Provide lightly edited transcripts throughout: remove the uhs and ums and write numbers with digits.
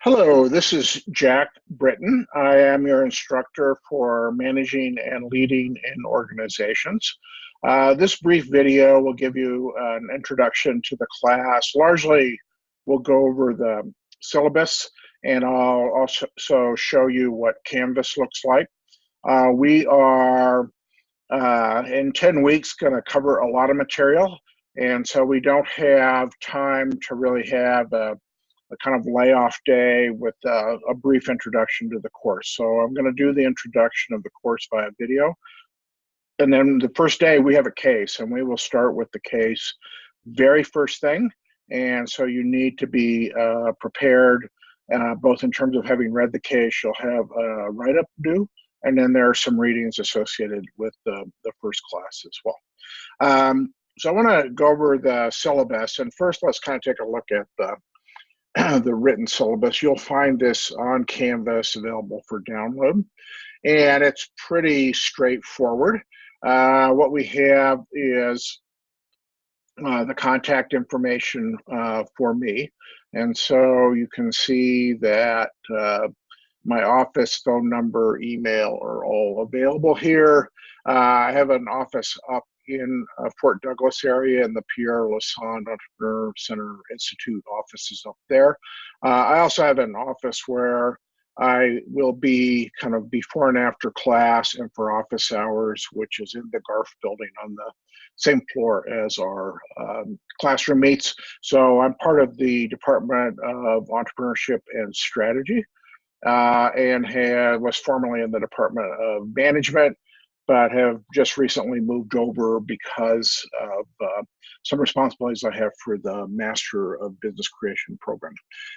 Hello, this is Jack Britton. I am your instructor for managing and leading in organizations. This brief video will give you an introduction to the class. Largely, we'll go over the syllabus, and I'll also show you what Canvas looks like. We are, in 10 weeks, going to cover a lot of material, and so we don't have time to really have a kind of layoff day with a brief introduction to the course. So I'm going to do the introduction of the course via video. And then the first day we have a case, and we will start with the case very first thing. And so you need to be prepared, both in terms of having read the case. You'll have a write-up due, and then there are some readings associated with the first class as well. So I want to go over the syllabus, and first let's kind of take a look at the written syllabus. You'll find this on Canvas available for download, and it's pretty straightforward. What we have is the contact information for me, and so you can see that my office phone number, email are all available here. I have an office up in Fort Douglas area, and the Pierre Lassonde Entrepreneur Center Institute office is up there. I also have an office where I will be kind of before and after class and for office hours, which is in the Garf building on the same floor as our classroom mates. So I'm part of the Department of Entrepreneurship and Strategy, and was formerly in the Department of Management, but have just recently moved over because of some responsibilities I have for the Master of Business Creation program.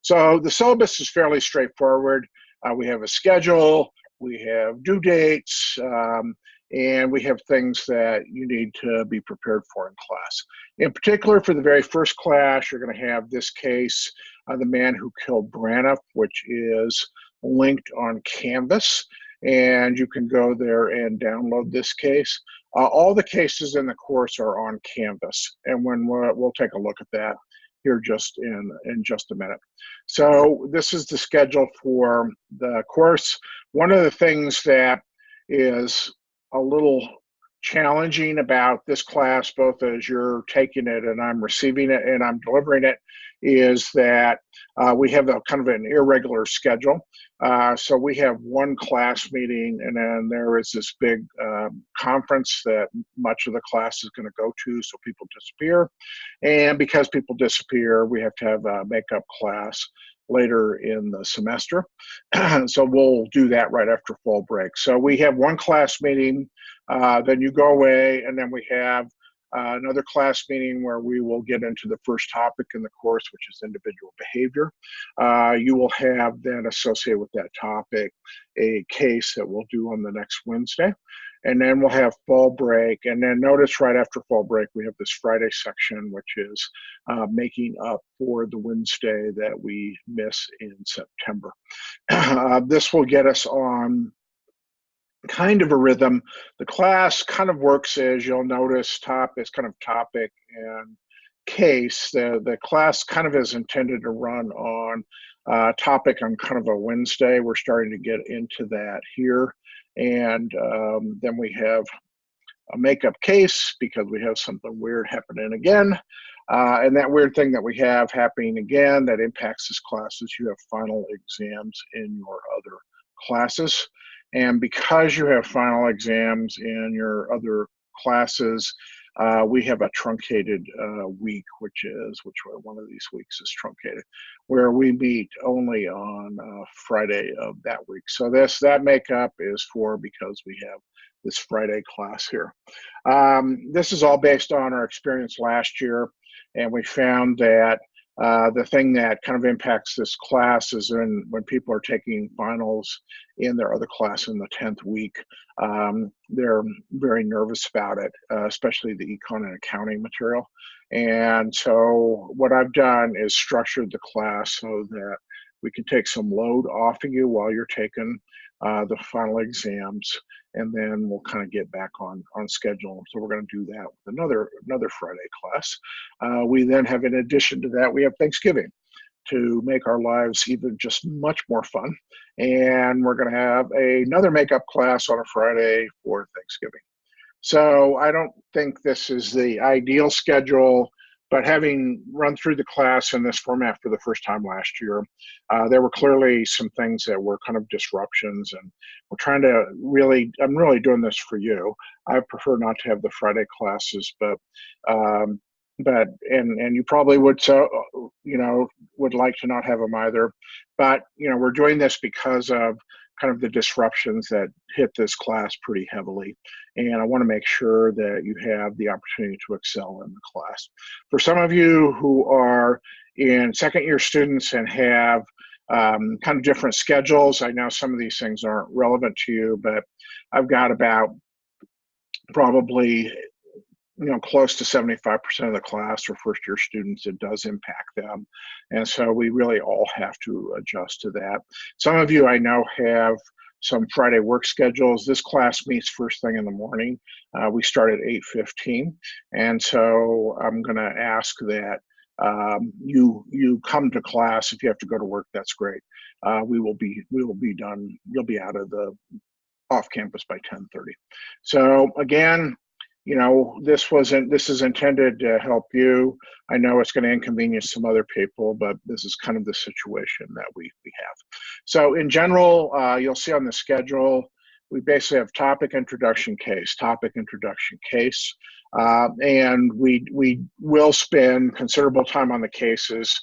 So the syllabus is fairly straightforward. We have a schedule, we have due dates, and we have things that you need to be prepared for in class. In particular, for the very first class, you're going to have this case, The Man Who Killed Braniff, which is linked on Canvas, and you can go there and download this case. All the cases in the course are on Canvas, and we'll take a look at that here just in just a minute. So this is the schedule for the course. One of the things that is a little challenging about this class, both as you're taking it and I'm receiving it and I'm delivering it, is that we have a kind of an irregular schedule. So we have one class meeting, and then there is this big conference that much of the class is going to go to, so people disappear. And because people disappear, we have to have a makeup class later in the semester. So we'll do that right after fall break. So we have one class meeting, then you go away, and then we have another class meeting where we will get into the first topic in the course, which is individual behavior. You will have then associated with that topic a case that we'll do on the next Wednesday. And then we'll have fall break. And then notice right after fall break, we have this Friday section, which is making up for the Wednesday that we miss in September. This will get us on kind of a rhythm. The class kind of works as you'll notice, is kind of topic and case. The class kind of is intended to run on topic on kind of a Wednesday. We're starting to get into that here. And then we have a makeup case because we have something weird happening again. And that weird thing that we have happening again that impacts this class is you have final exams in your other classes. And because you have final exams in your other classes, we have a truncated week, which one of these weeks is truncated, where we meet only on Friday of that week. So that makeup is because we have this Friday class here. This is all based on our experience last year, and we found that the thing that kind of impacts this class is when people are taking finals in their other class in the 10th week. They're very nervous about it, especially the econ and accounting material. And so what I've done is structured the class so that we can take some load off of you while you're taking the final exams, and then we'll kind of get back on schedule. So we're going to do that with another Friday class. We then have, in addition to that, we have Thanksgiving. to make our lives even just much more fun. And we're going to have another makeup class on a Friday for Thanksgiving. So I don't think this is the ideal schedule, but having run through the class in this format for the first time last year, there were clearly some things that were kind of disruptions, and we're trying to I'm really doing this for you. I prefer not to have the Friday classes, um, and you probably would, so, would like to not have them either. But, we're doing this because of kind of the disruptions that hit this class pretty heavily. And I want to make sure that you have the opportunity to excel in the class. For some of you who are in second year students and have kind of different schedules, I know some of these things aren't relevant to you, but I've got about probably close to 75% of the class are first year students. It does impact them. And so we really all have to adjust to that. Some of you I know have some Friday work schedules. This class meets first thing in the morning. We start at 8:15. And so I'm gonna ask that you come to class. If you have to go to work, that's great. We will be done. You'll be out of the off campus by 10:30. So again, this is intended to help you. I know it's going to inconvenience some other people, but this is kind of the situation that we have. So in general, you'll see on the schedule, we basically have topic, introduction, case, topic, introduction, case. And we will spend considerable time on the cases.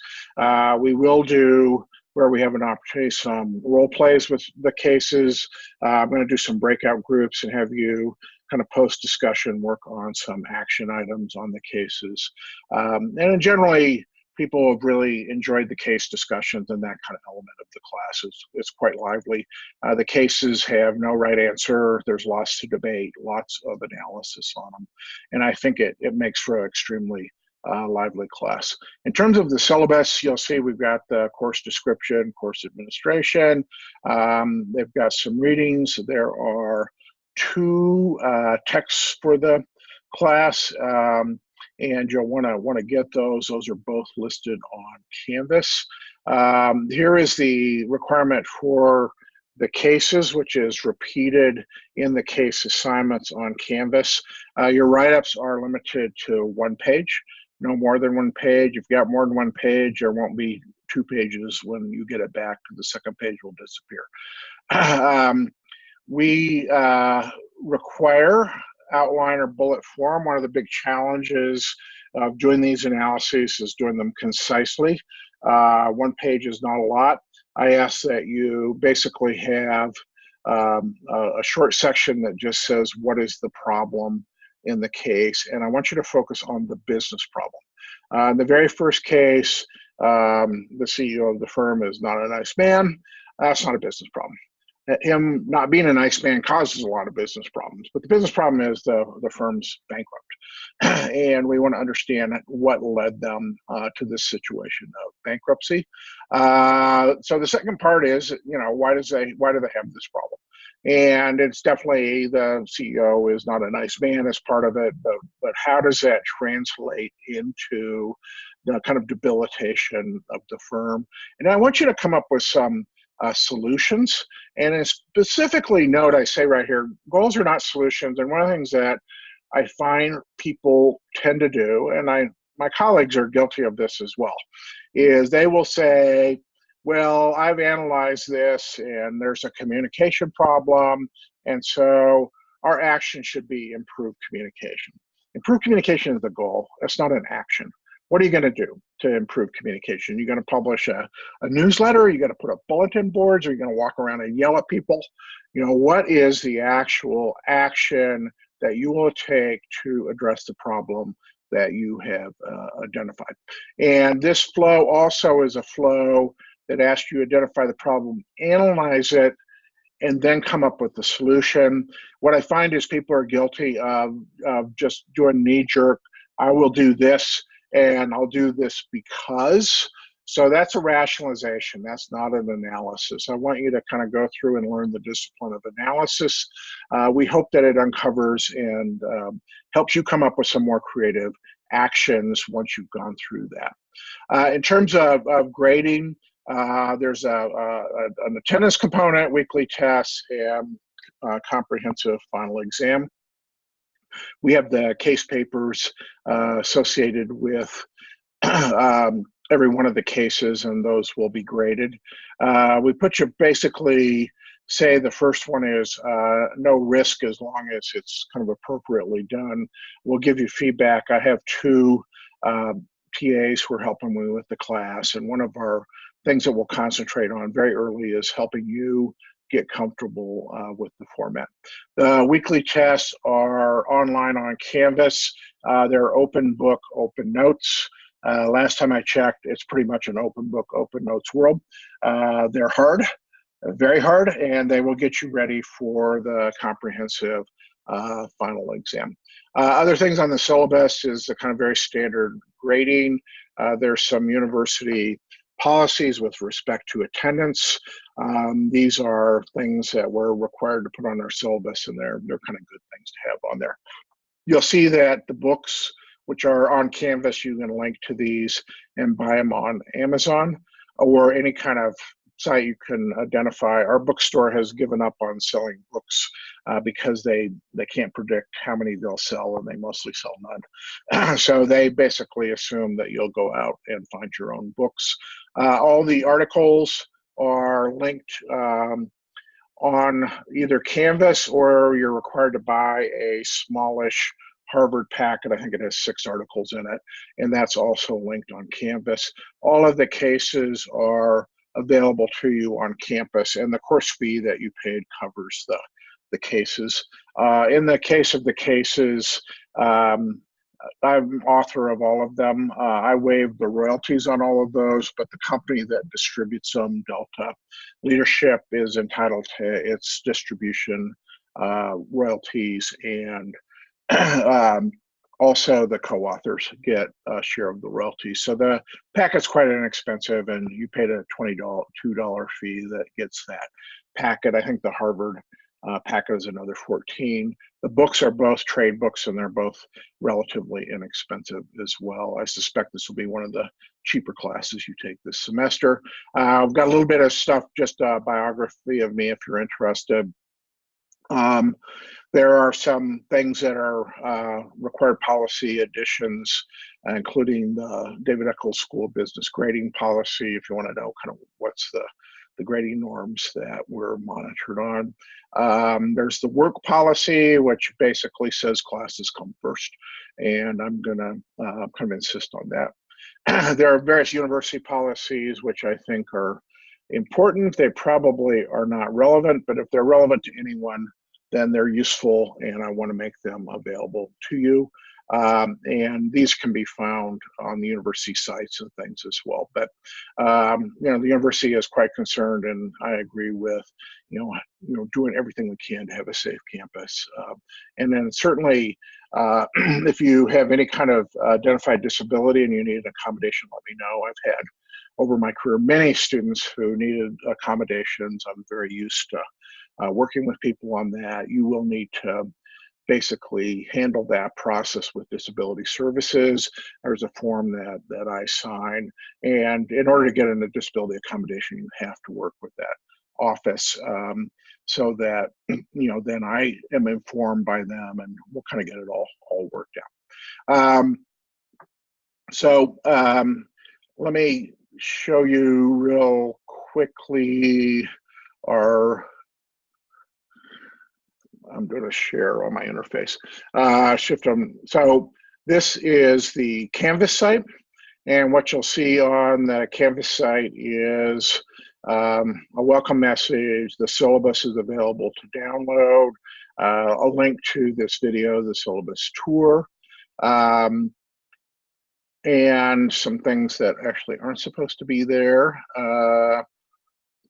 We will do, where we have an opportunity, some role plays with the cases. I'm going to do some breakout groups and have you kind of post-discussion work on some action items on the cases. And generally, people have really enjoyed the case discussions, and that kind of element of the class is quite lively. The cases have no right answer. There's lots to debate, lots of analysis on them. And I think it makes for an extremely lively class. In terms of the syllabus, you'll see we've got the course description, course administration. They've got some readings. There are 2 texts for the class, and you'll want to get those. Those are both listed on Canvas. Here is the requirement for the cases, which is repeated in the case assignments on Canvas. Your write-ups are limited to 1 page, no more than 1 page. If you got more than 1 page, there won't be 2 pages when you get it back. The second page will disappear. We require outline or bullet form. One of the big challenges of doing these analyses is doing them concisely. 1 page is not a lot. I ask that you basically have a short section that just says, what is the problem in the case? And I want you to focus on the business problem. In the very first case, the CEO of the firm is not a nice man. That's not a business problem. Him not being a nice man causes a lot of business problems, but the business problem is the firm's bankrupt. And we want to understand what led them to this situation of bankruptcy. So the second part is, why do they have this problem? And it's definitely the CEO is not a nice man as part of it, but how does that translate into the kind of debilitation of the firm? And I want you to come up with some solutions. And specifically note, I say right here, goals are not solutions. And one of the things that I find people tend to do, and my colleagues are guilty of this as well, is they will say, well, I've analyzed this and there's a communication problem, and so our action should be improved communication. Improved communication is the goal. That's not an action. What are you going to do to improve communication? You're going to publish a newsletter? Are you going to put up bulletin boards? Are you going to walk around and yell at people? What is the actual action that you will take to address the problem that you have identified? And this flow also is a flow that asks you to identify the problem, analyze it, and then come up with the solution. What I find is people are guilty of just doing knee-jerk, I will do this, and I'll do this because. So that's a rationalization. That's not an analysis. I want you to kind of go through and learn the discipline of analysis. We hope that it uncovers and helps you come up with some more creative actions once you've gone through that. In terms of grading, there's an attendance component, weekly tests, and comprehensive final exam. We have the case papers associated with every one of the cases, and those will be graded. We put you basically say the first one is no risk as long as it's kind of appropriately done. We'll give you feedback. I have two TAs who are helping me with the class, and one of our things that we'll concentrate on very early is helping you get comfortable with the format. The weekly tests are online on Canvas. They're open book, open notes. Last time I checked, it's pretty much an open book, open notes world. They're hard, very hard, and they will get you ready for the comprehensive final exam. Other things on the syllabus is the kind of very standard grading. There's some university policies with respect to attendance. These are things that we're required to put on our syllabus, and they're kind of good things to have on there. You'll see that the books, which are on Canvas, you can link to these and buy them on Amazon or any kind of site you can identify. Our bookstore has given up on selling books because they can't predict how many they'll sell, and they mostly sell none. So they basically assume that you'll go out and find your own books. All the articles are linked on either Canvas, or you're required to buy a smallish Harvard packet. I think it has 6 articles in it, and that's also linked on Canvas. All of the cases are available to you on campus, and the course fee that you paid covers the cases. In the case of the cases, I'm author of all of them. I waive the royalties on all of those, but the company that distributes them, Delta Leadership, is entitled to its distribution royalties, and also the co-authors get a share of the royalties. So the packet's quite inexpensive, and you paid a $22 fee that gets that packet. I think the Harvard packet is another $14. The books are both trade books, and they're both relatively inexpensive as well. I suspect this will be one of the cheaper classes you take this semester. I've got a little bit of stuff, just a biography of me if you're interested. There are some things that are required policy additions, including the David Eccles School of Business grading policy, if you want to know kind of what's the grading norms that we're monitored on. There's the work policy, which basically says classes come first, and I'm going to kind of insist on that. There are various university policies, which I think are important. They probably are not relevant, but if they're relevant to anyone, then they're useful, and I want to make them available to you. And these can be found on the university sites and things as well. But you know, the university is quite concerned, and I agree with you know doing everything we can to have a safe campus. And then certainly, if you have any kind of identified disability and you need an accommodation, let me know. I've had over my career many students who needed accommodations. I'm very used to working with people on that. You will need to basically handle that process with disability services. There's a form that I sign, and in order to get into disability accommodation, you have to work with that office, so that you know then I am informed by them, and we'll kind of get it all worked out. Let me show you real quickly our. I'm going to share on my interface. Shift them. So this is the Canvas site, and what you'll see on the Canvas site is a welcome message. The syllabus is available to download. A link to this video, the Syllabus Tour, and some things that actually aren't supposed to be there. But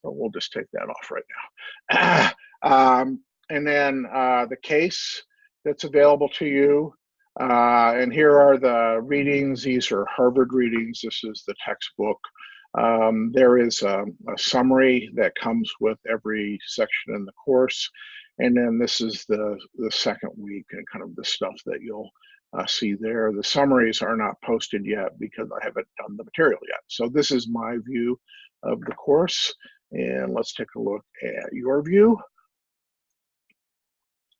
we'll just take that off right now. And then the case that's available to you. And here are the readings. These are Harvard readings. This is the textbook. There is a summary that comes with every section in the course. And then this is the second week and kind of the stuff that you'll see there. The summaries are not posted yet because I haven't done the material yet. So this is my view of the course. And let's take a look at your view.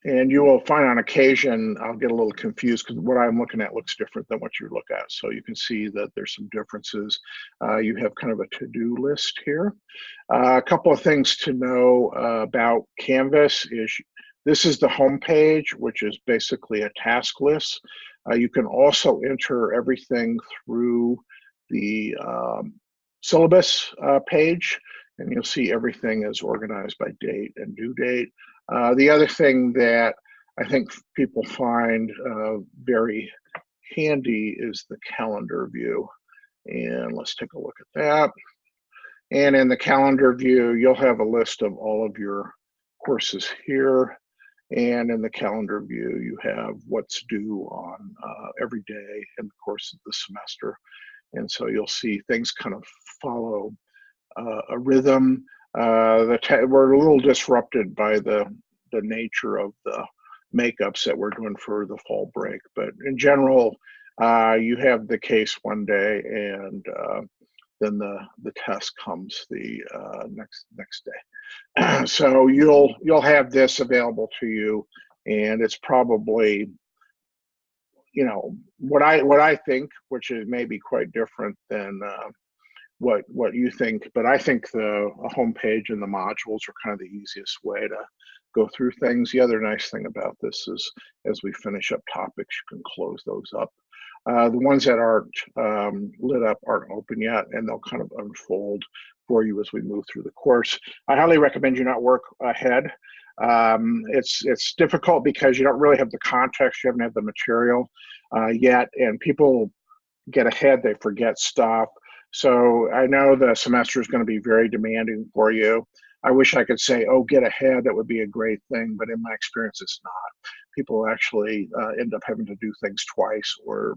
And you will find on occasion, I'll get a little confused because what I'm looking at looks different than what you look at. So you can see that there's some differences. You have kind of a to-do list here. A couple of things to know about Canvas is this is the home page, which is basically a task list. You can also enter everything through the syllabus page, and you'll see everything is organized by date and due date. The other thing that I think people find very handy is the calendar view. And let's take a look at that. And in the calendar view, you'll have a list of all of your courses here. And in the calendar view, you have what's due on every day in the course of the semester. And so you'll see things kind of follow a rhythm. We're a little disrupted by the nature of the makeups that we're doing for the fall break. But in general, you have the case one day, and then the test comes the next day. So you'll have this available to you, and it's probably, you know, what I think, which is maybe quite different than what you think, but I think the homepage and the modules are kind of the easiest way to go through things. The other nice thing about this is as we finish up topics, you can close those up. The ones that aren't lit up aren't open yet, and they'll kind of unfold for you as we move through the course. I highly recommend you not work ahead. It's difficult because you don't really have the context, you haven't had the material yet, and people get ahead, they forget stuff. So I know the semester is going to be very demanding for you. I wish I could say, oh, get ahead, that would be a great thing, but in my experience, it's not. People actually end up having to do things twice, or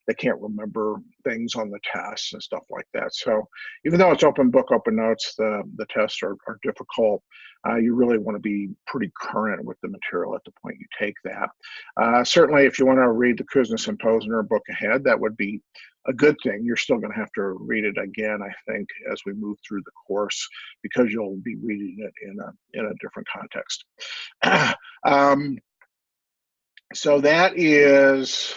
they can't remember things on the tests and stuff like that. So even though it's open book, open notes, the tests are difficult. You really want to be pretty current with the material at the point you take that. Certainly, if you want to read the Quiz and Symposium or book ahead, that would be a good thing. You're still going to have to read it again, I think, as we move through the course, because you'll be reading it in a different context. So that is,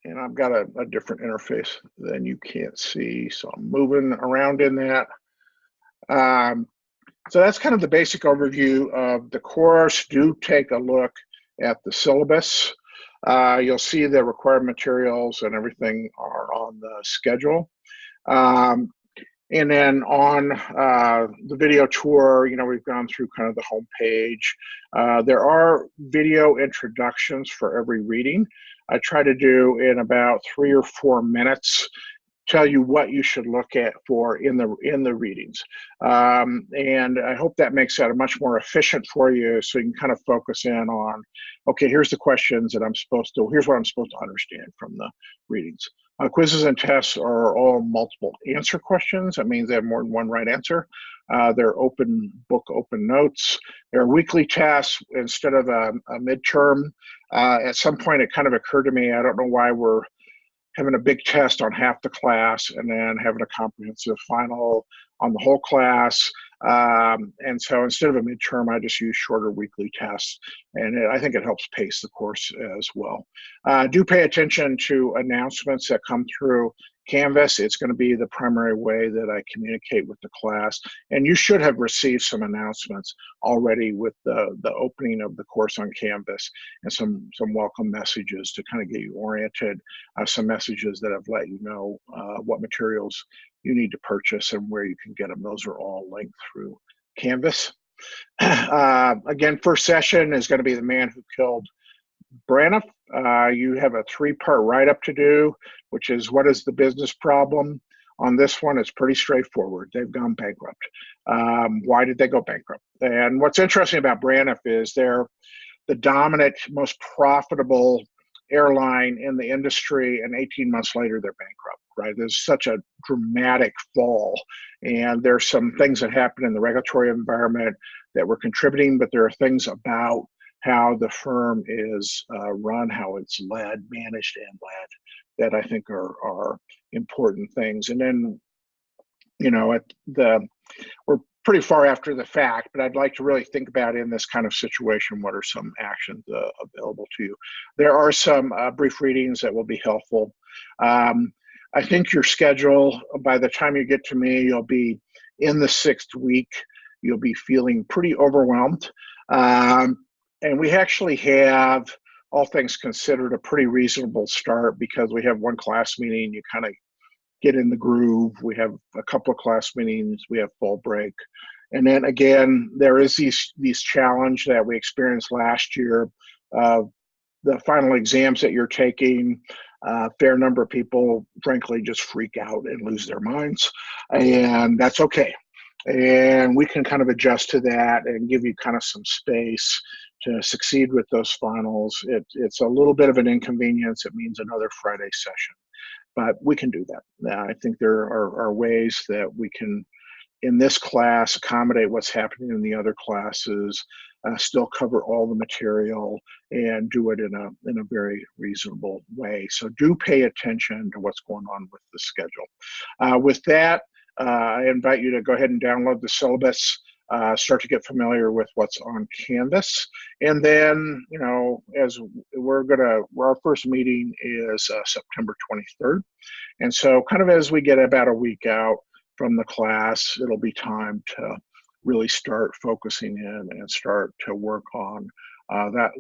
and I've got a different interface than you can't see, so I'm moving around in that. So that's kind of the basic overview of the course. Do take a look at the syllabus. You'll see the required materials and everything are on the schedule. And then on the video tour, you know, we've gone through kind of the home page. There are video introductions for every reading. I try to do in about 3 or 4 minutes, tell you what you should look at for in the readings. And I hope that makes that much more efficient for you, so you can kind of focus in on, okay, here's the questions that here's what I'm supposed to understand from the readings. Quizzes and tests are all multiple answer questions. That means they have more than one right answer. They're open book, open notes. They're weekly tests instead of a midterm. At some point, it kind of occurred to me, I don't know why we're having a big test on half the class and then having a comprehensive final on the whole class. And so instead of a midterm, I just use shorter weekly tests, and I think it helps pace the course as well. Do pay attention to announcements that come through Canvas. It's going to be the primary way that I communicate with the class, and you should have received some announcements already with the opening of the course on Canvas, and some welcome messages to kind of get you oriented, some messages that have let you know what materials you need to purchase and where you can get them. Those are all linked through Canvas. Again, first session is going to be The Man Who Killed Braniff. You have a 3-part write-up to do, which is what is the business problem. On this one, it's pretty straightforward. They've gone bankrupt. Why did they go bankrupt? And what's interesting about Braniff is they're the dominant, most profitable airline in the industry, and 18 months later, they're bankrupt, right? There's such a dramatic fall, and there's some things that happen in the regulatory environment that were contributing, but there are things about how the firm is run, how it's led, managed, and led, that I think are important things. And then, at we're pretty far after the fact, but I'd like to really think about, in this kind of situation, what are some actions available to you. There are some brief readings that will be helpful. I think your schedule, by the time you get to me, you'll be in the 6th week. You'll be feeling pretty overwhelmed. And we actually have, all things considered, a pretty reasonable start, because we have one class meeting, you kind of get in the groove. We have a couple of class meetings, we have fall break. And then again, there is these challenge that we experienced last year. The final exams that you're taking, a fair number of people, frankly, just freak out and lose their minds. And that's okay. And we can kind of adjust to that and give you kind of some space to succeed with those finals. It's a little bit of an inconvenience. It means another Friday session, but we can do that. I think there are ways that we can, in this class, accommodate what's happening in the other classes, still cover all the material, and do it in a very reasonable way. So do pay attention to what's going on with the schedule. With that, I invite you to go ahead and download the syllabus, start to get familiar with what's on Canvas. And then, as our first meeting is September 23rd. And so kind of as we get about a week out from the class, it'll be time to really start focusing in and start to work on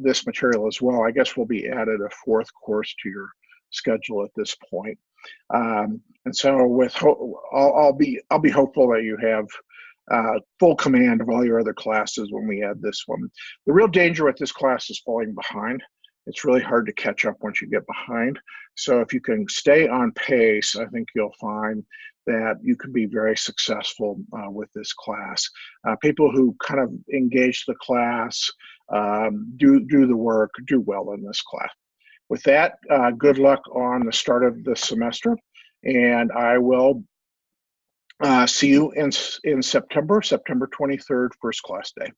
this material as well. I guess we'll be added a 4th course to your schedule at this point. And so I'll be hopeful that you have full command of all your other classes when we add this one. The real danger with this class is falling behind. It's really hard to catch up once you get behind. So if you can stay on pace, I think you'll find that you can be very successful with this class. People who kind of engage the class, do the work, do well in this class. With that, good luck on the start of the semester, and I will see you in September 23rd, first class day.